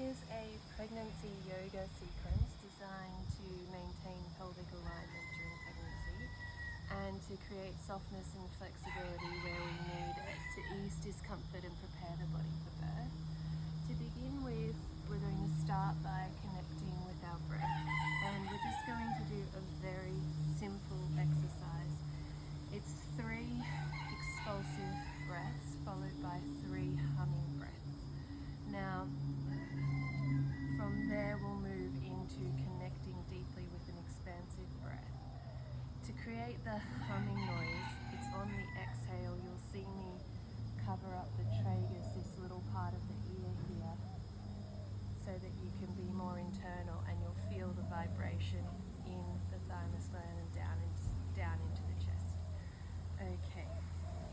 is a pregnancy yoga sequence designed to maintain pelvic alignment during pregnancy and to create softness and flexibility where we need it to ease discomfort and prepare the body for birth. To begin with, we're going to start by connecting with our breath, and we're just going to do a very simple exercise. It's 3 expulsive breaths followed by 3 humming breaths. Now, from there we'll move into connecting deeply with an expansive breath. To create the humming noise, it's on the exhale. You'll see me cover up the tragus, this little part of the ear here, so that you can be more internal and you'll feel the vibration in the thymus gland and down into the chest. Okay,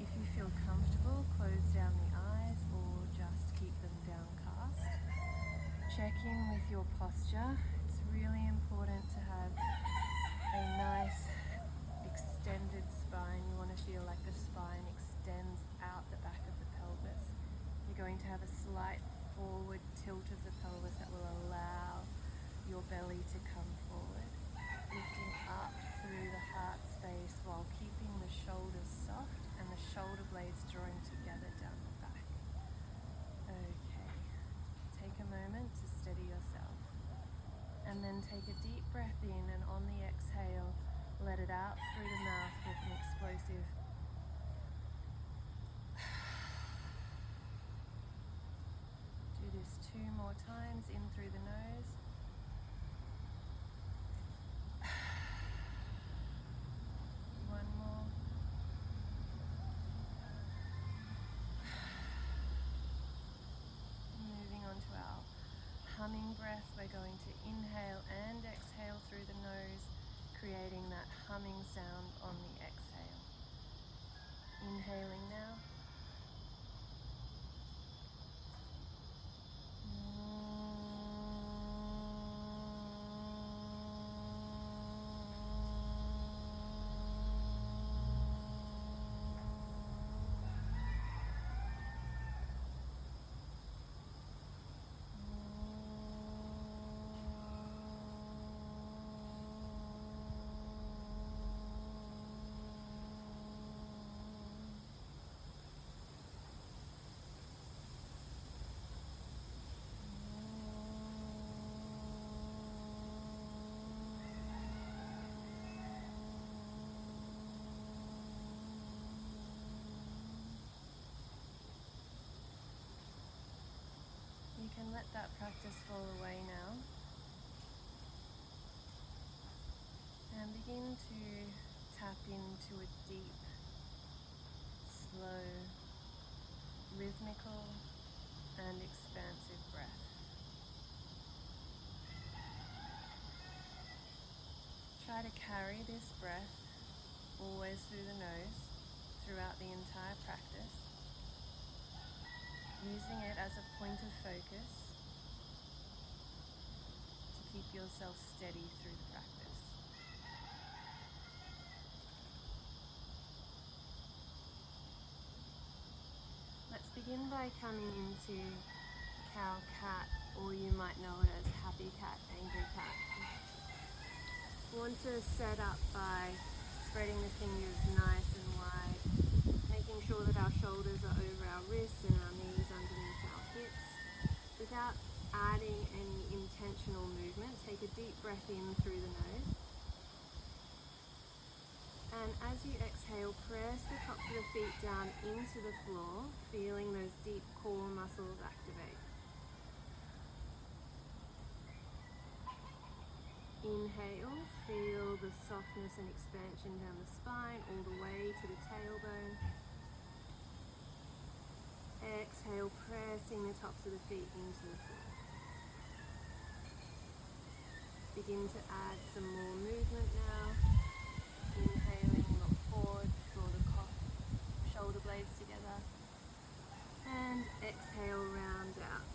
if you feel comfortable, close down the eyes or just keep them downcast. Check in with your posture. It's really important to have a nice extended spine. You want to feel like the spine extends out the back of the pelvis. You're going to have a slight forward tilt of the pelvis that will allow your belly to come forward, lifting up through the heart space while keeping the shoulders soft and the shoulder blades drawing together down the back. Okay, take a moment to steady yourself and then take a deep breath in, and on the exhale let it out through the mouth with an explosive do this 2 more times, in through the nose. One more. Moving on to our humming breath, we're going to inhale and exhale through the nose, creating that humming sound on the exhale. Inhaling now. You can let that practice fall away now and begin to tap into a deep, slow, rhythmical and expansive breath. Try to carry this breath always through the nose throughout the entire practice, using it as a point of focus to keep yourself steady through the practice. Let's begin by coming into cow cat, or you might know it as happy cat, angry cat. We want to set up by spreading the fingers nice and wide, making sure that our shoulders are over our wrists and our knees underneath our hips. Without adding any intentional movement, take a deep breath in through the nose. And as you exhale, press the tops of the feet down into the floor, feeling those deep core muscles activate. Inhale, feel the softness and expansion down the spine all the way to the tailbone. Exhale, pressing the tops of the feet into the floor. Begin to add some more movement now. Inhaling, look forward, draw the shoulder blades together. And exhale, round out.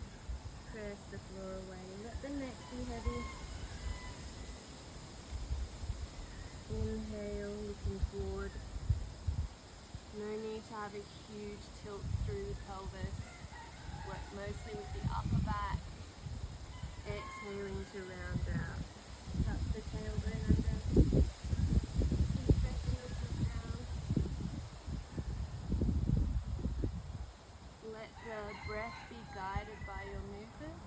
Press the floor away. Let the neck be heavy. Inhale, looking forward. No need to have a huge tilt through the pelvis. Work mostly with the upper back exhaling to round out. Tuck the tailbone under. Keep pressing yourself down. Let the breath be guided by your movement.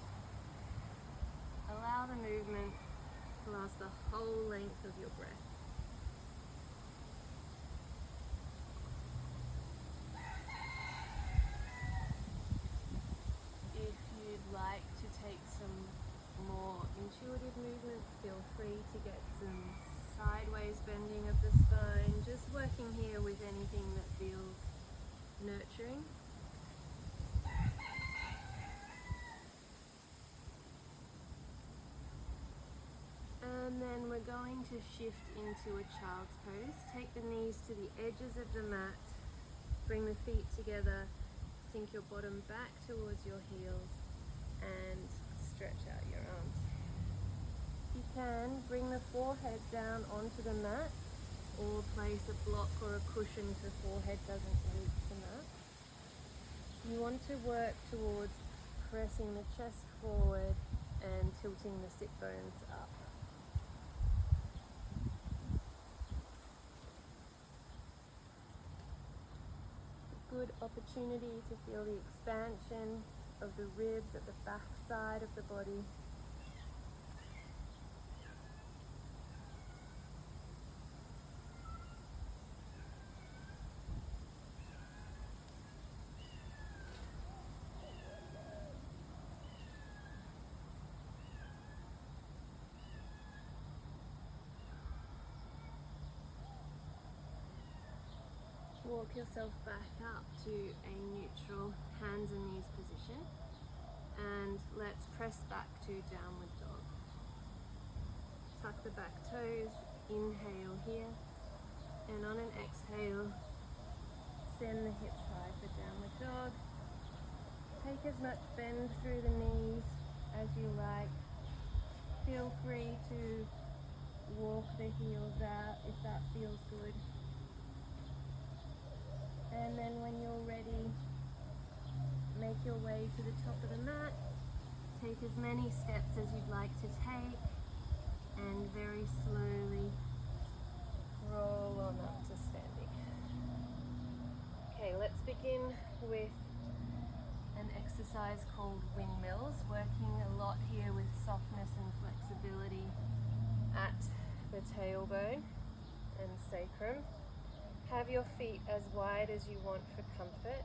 Allow the movement to last the whole length of your breath. If you'd like to take some more intuitive movements, feel free to get some sideways bending of the spine, just working here with anything that feels nurturing. And then we're going to shift into a child's pose. Take the knees to the edges of the mat, bring the feet together, sink your bottom back towards your heels and stretch out your arms. If you can, bring the forehead down onto the mat or place a block or a cushion if the forehead doesn't reach the mat. You want to work towards pressing the chest forward and tilting the sit bones up. Good opportunity to feel the expansion of the ribs at the back side of the body. Walk yourself back up to a neutral hands and knees position, and let's press back to downward dog. Tuck the back toes, inhale here, and on an exhale, send the hips high for downward dog. Take as much bend through the knees as you like. Feel free to walk the heels out if that feels good. And then when you're ready, make your way to the top of the mat. Take as many steps as you'd like to take and very slowly roll on up to standing. Okay, let's begin with an exercise called windmills, working a lot here with softness and flexibility at the tailbone and sacrum. Have your feet as wide as you want for comfort.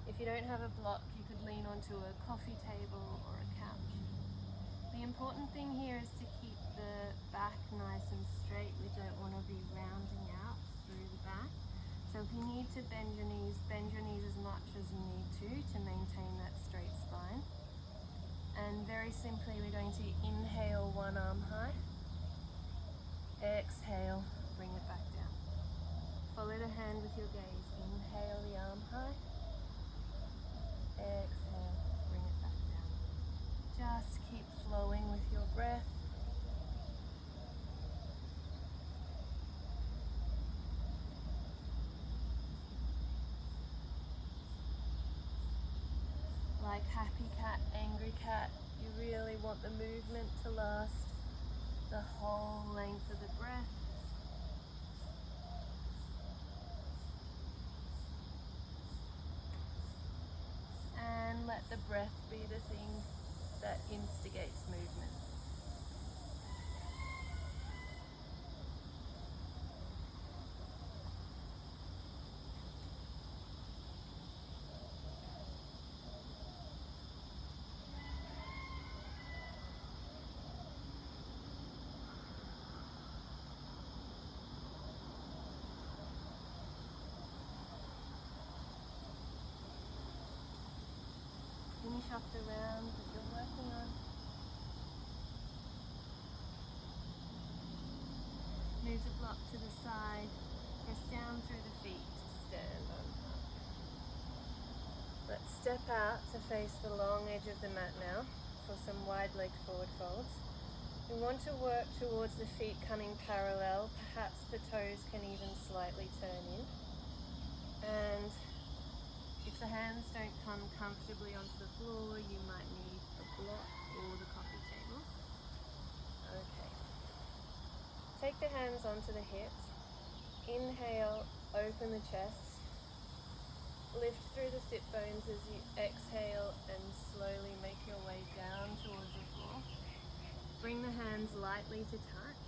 If you don't have a block, you could lean onto a coffee table or a couch. The important thing here is to keep the back nice and straight. We don't want to be rounding out through the back. So if you need to bend your knees as much as you need to maintain that straight spine. And very simply, we're going to inhale one arm high. Exhale, bring it back down. Follow the hand with your gaze. Inhale the arm high. Exhale, bring it back down. Just keep flowing with your breath. Like happy cat, angry cat, you really want the movement to last the whole length of the breath. And let the breath be the thing that instigates movement. Finish off the round that you're working on. Move the block to the side, press down through the feet to stand on up. Let's step out to face the long edge of the mat now for some wide-legged forward folds. We want to work towards the feet coming parallel, perhaps the toes can even slightly turn in. And if the hands don't come comfortably onto the floor, you might need a block or the coffee table. Take the hands onto the hips. Inhale, open the chest. Lift through the sit bones as you exhale and slowly make your way down towards the floor. Bring the hands lightly to touch.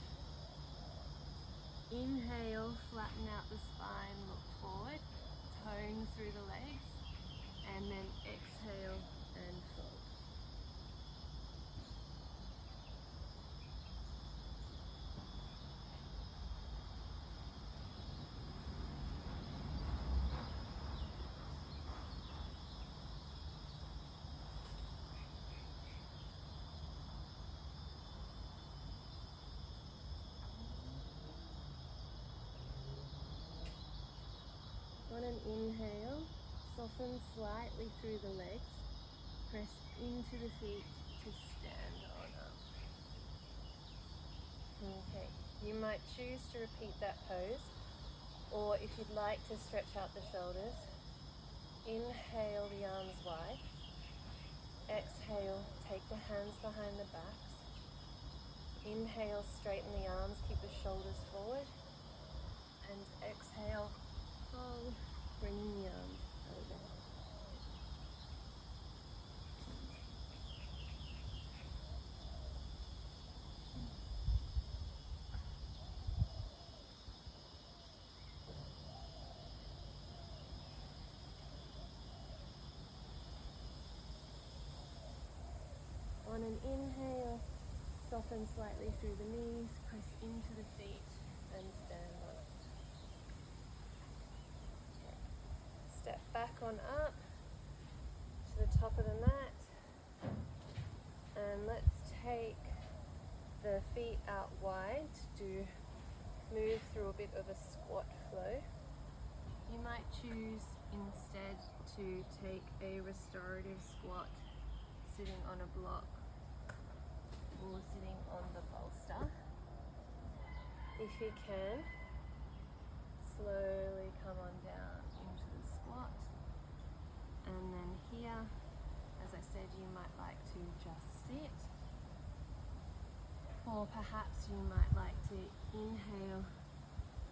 Inhale, flatten out the spine, look forward, tone through the legs, and then exhale and fold. On an inhale, soften slightly through the legs, press into the feet to stand on up. Okay, you might choose to repeat that pose, or if you'd like to stretch out the shoulders, inhale the arms wide, exhale, take the hands behind the backs, inhale, straighten the arms, keep the shoulders forward, and exhale, fold, bringing the arms over. On an inhale, soften slightly through the knees, press into the feet and stand on it. Okay. Step back on up to the top of the mat, and let's take the feet out wide to move through a bit of a squat flow. You might choose instead to take a restorative squat sitting on a block or sitting on the bolster. If you can, slowly come on down into the squat, and then here, as I said, you might like to just sit, or perhaps you might like to inhale,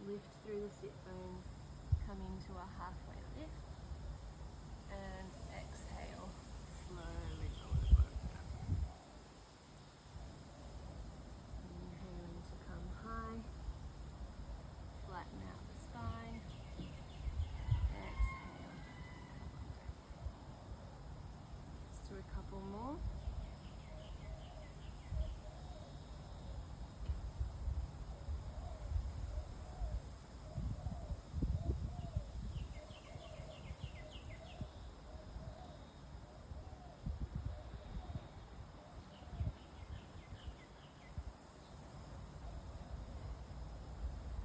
lift through the sit bones, come into a halfway lift, and exhale, slowly lower the boat down. Inhaling to come high, flatten out the spine, exhale. Let's do a couple more.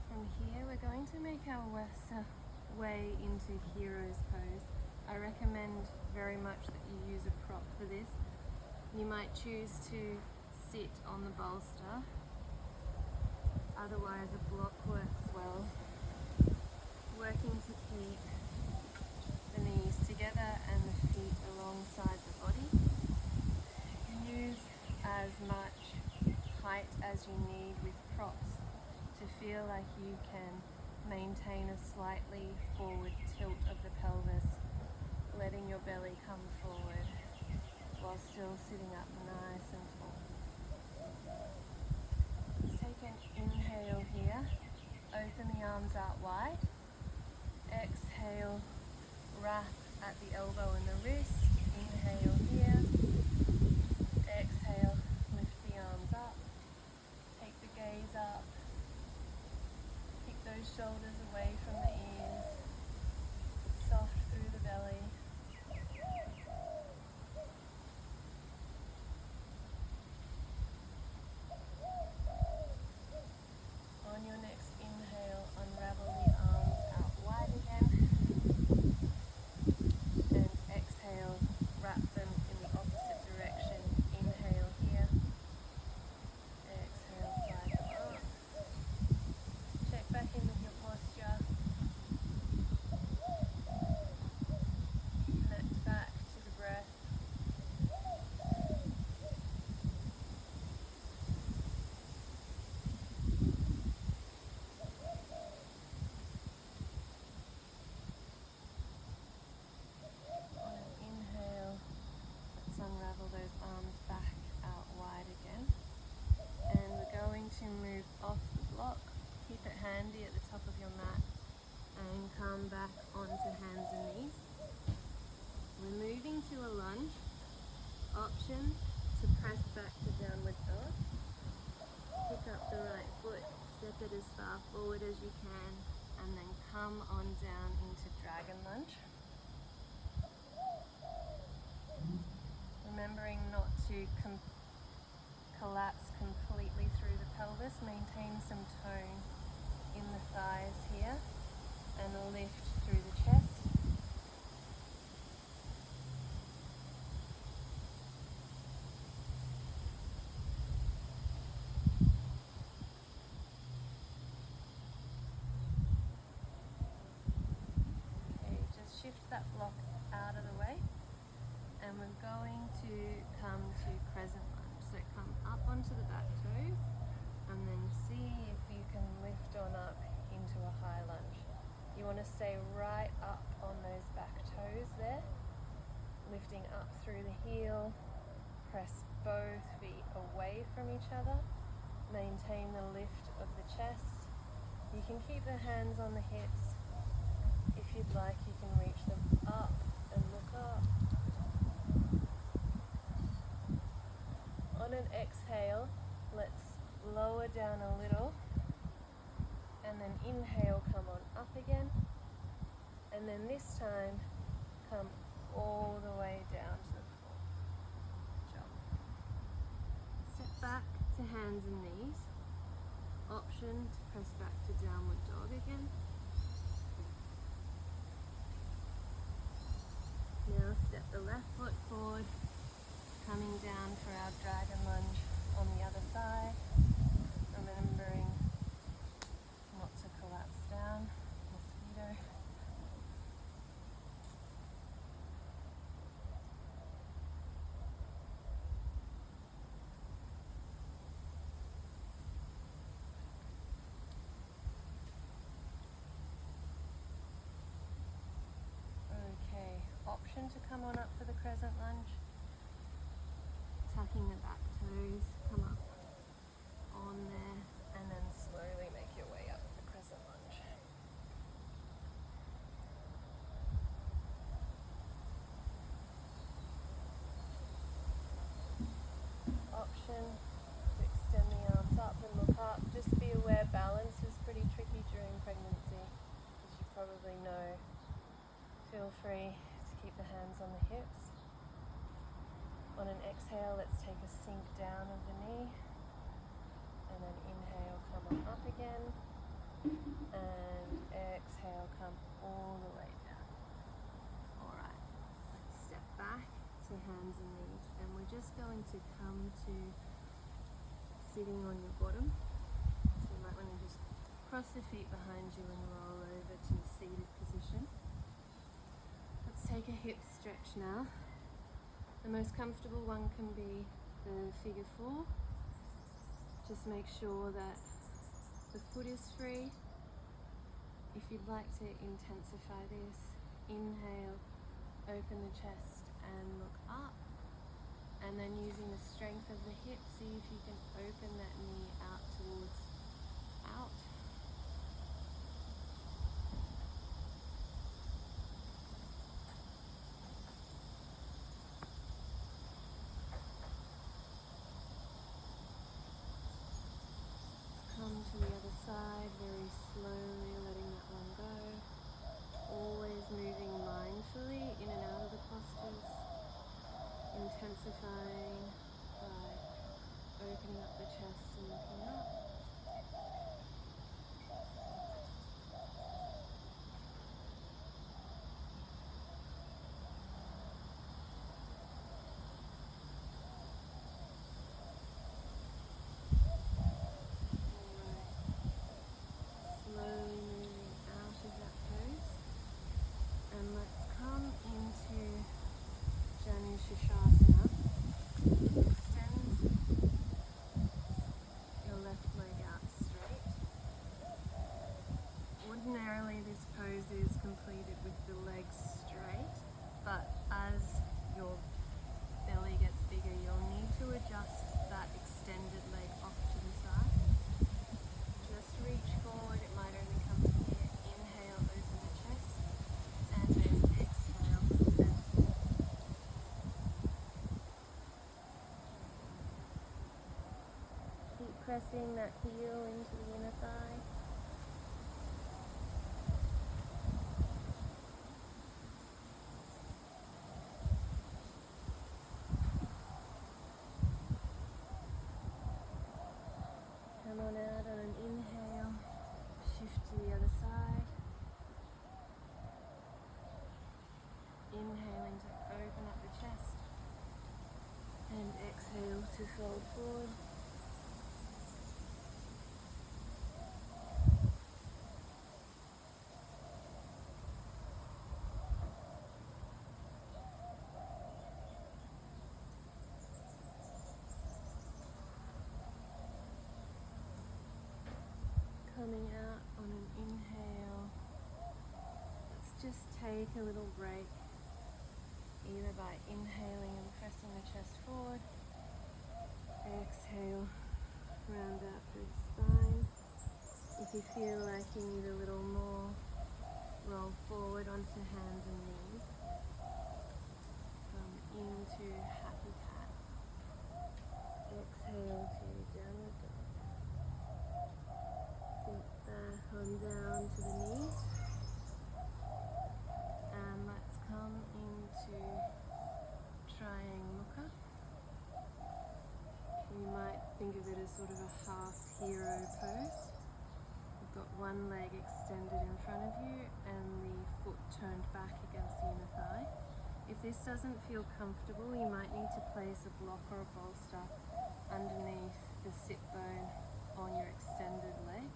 From here, we're going to make our way into Hero's Pose. I recommend very much that you use a prop for this. You might choose to sit on the bolster, otherwise a block works well. Working to keep the knees together and the feet alongside the body. Use as much height as you need with props to feel like you can maintain a slightly forward tilt of the pelvis, letting your belly come forward while still sitting up nice and tall. Let's take an inhale here, open the arms out wide, exhale, wrap at the elbow and the wrist, inhale here, exhale, lift the arms up, take the gaze up, those shoulders away from the ears, soft through the belly. On your next inhale, unravel the arms out wide again, and exhale, wrap them in the opposite direction. Inhale here, exhale, slide them up. Check back in with your posture. back onto hands and knees. We're moving to a lunge. Option to press back to downward dog. Pick up the right foot, step it as far forward as you can, and then come on down into dragon lunge. Remembering not to collapse completely through the pelvis, maintain some tone in the thighs here, and lift through the chest. Shift that block out of the way, and we're going to come to crescent lunge. So come up onto the back toes, and then see if you can lift on up into a high lunge. You want to stay right up on those back toes there, lifting up through the heel. Press both feet away from each other. Maintain the lift of the chest. You can keep the hands on the hips. If you'd like, you can reach them up and look up. On an exhale, let's lower down a little, and then inhale, come on up again, and then this time come all the way down to the floor. Jump. Step back to hands and knees. Option to press back to downward dog again. Now step the left foot forward, coming down for our dragon lunge on the other side, remembering not to collapse down, mosquito. Option to come on up for the crescent lunge, tucking the back toes, come up on there, and then slowly make your way up the crescent lunge. Option to extend the arms up and look up. Just be aware balance is pretty tricky during pregnancy, as you probably know. Feel free keep the hands on the hips. On an exhale, let's take a sink down of the knee, and then inhale, come on up again, and exhale, come all the way down. Alright, let's step back to hands and knees, and we're just going to come to sitting on your bottom. So you might want to just cross the feet behind you and roll over to a seated position. Take a hip stretch now. The most comfortable one can be the figure 4. Just make sure that the foot is free. If you'd like to intensify this, inhale, open the chest and look up. And then using the strength of the hip, see if you can open that knee out towards out. To the other side, very slowly letting that one go. Always moving mindfully in and out of the postures, intensifying by opening up the chest and looking up. pressing that heel into the inner thigh. Come on out on an inhale, shift to the other side. Inhaling to open up the chest and exhale to fold forward. Coming out on an inhale, let's just take a little break, either by inhaling and pressing the chest forward, exhale, round out through the spine. If you feel like you need a little more, roll forward onto hands and knees. Come into happy cat. Exhale to downward dog. Sink back on down to the knees. And let's come into Triangle Mukha. You might think of it as sort of a half hero pose. You've got one leg extended in front of you and the foot turned back against the inner thigh. If this doesn't feel comfortable, you might need to place a block or a bolster underneath the sit bone on your extended leg.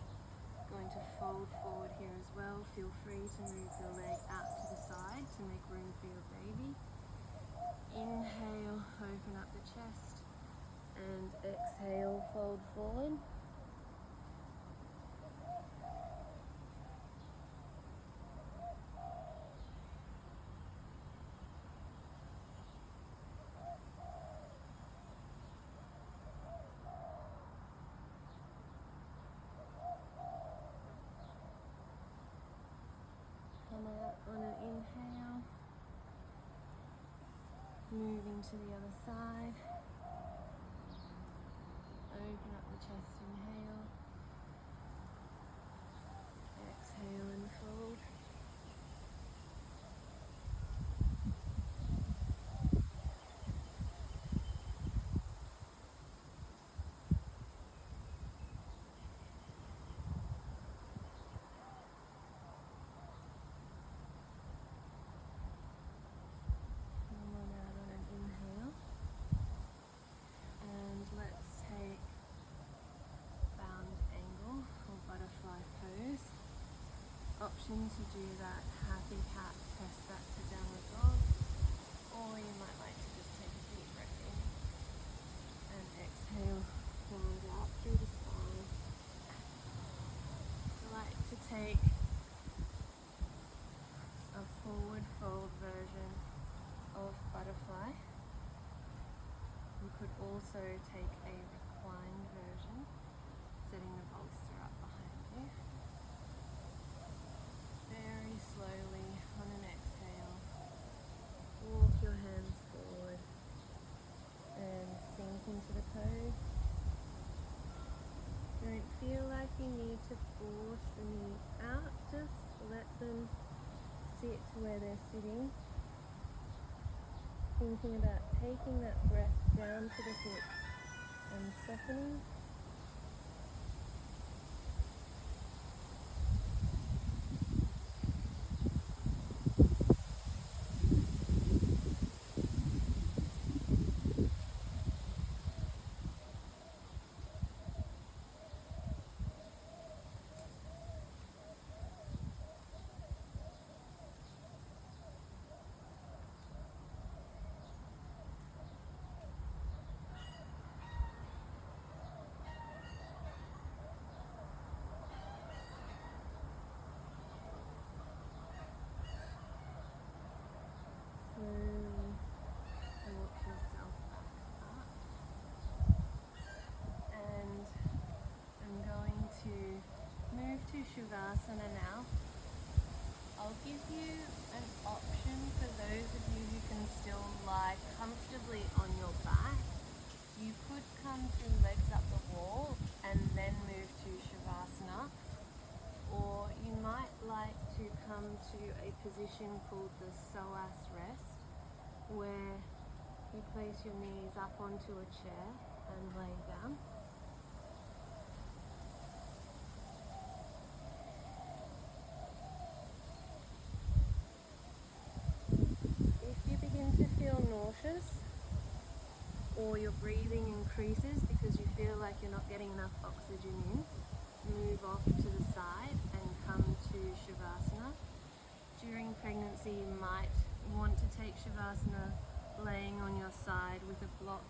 Going to fold forward here as well. Feel free to move your leg out to the side to make room for your baby. Inhale, open up the chest, and exhale, fold forward. Come out on an inhale, moving to the other side. Open up the chest, inhale, exhale and fold. Option to do that happy cat, press back to downward dog, or you might like to just take a deep breath in and exhale, round out through the spine. I like to take a forward fold version of butterfly. You could also take a reclined version, setting the bolster up behind you. Very slowly on an exhale, walk your hands forward and sink into the pose. Don't feel like you need to force the knees out, just let them sit where they're sitting. Thinking about taking that breath down to the hips and softening. Walk yourself back up, and I'm going to move to Shavasana now. I'll give you an option for those of you who can still lie comfortably on your back. You could come through legs up the wall and then move to Shavasana. Or you might like to come to a position called the psoas rest, where you place your knees up onto a chair and lay down. If you begin to feel nauseous or your breathing increases because you feel like you're not getting enough oxygen in, move off to the side and come to Shavasana. During pregnancy, you might want to take Shavasana laying on your side with a block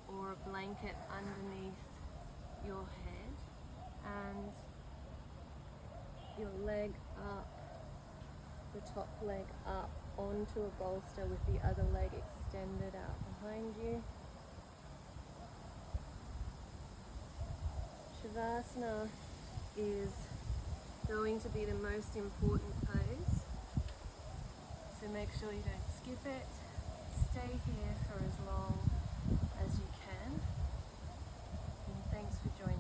or a blanket underneath your head and your leg up, the top leg up onto a bolster with the other leg extended out behind you. Shavasana is going to be the most important pose, so make sure you don't skip it. Stay here for as long as you can, and thanks for joining.